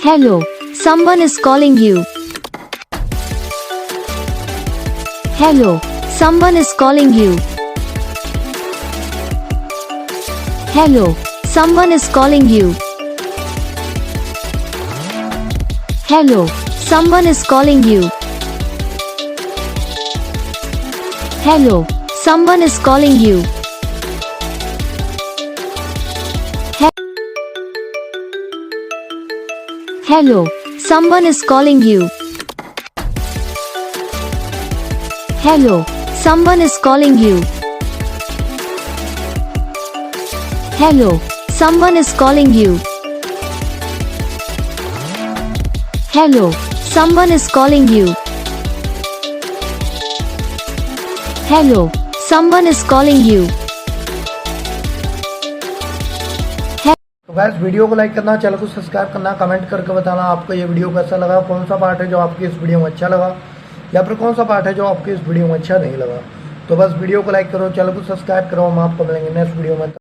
Hello, someone is calling you. Hello, someone is calling you. Hello, someone is calling you. Hello, someone is calling you. Hello, someone is calling you. Hello, someone is calling you. Hello, someone is calling you. Hello, someone is calling you. Hello, someone is calling you. Hello, someone is calling you. तो guys video को like करना, channel को subscribe करना, comment करके बताना आपको ये video कैसा लगा, कौन सा पार्ट है जो आपकी इस वीडियो में अच्छा लगा या फिर कौन सा पार्ट है जो आपकी इस वीडियो में अच्छा नहीं लगा। तो बस वीडियो को लाइक करो, चैनल को सब्सक्राइब करो, हम आपको मिलेंगे नेक्स्ट वीडियो में।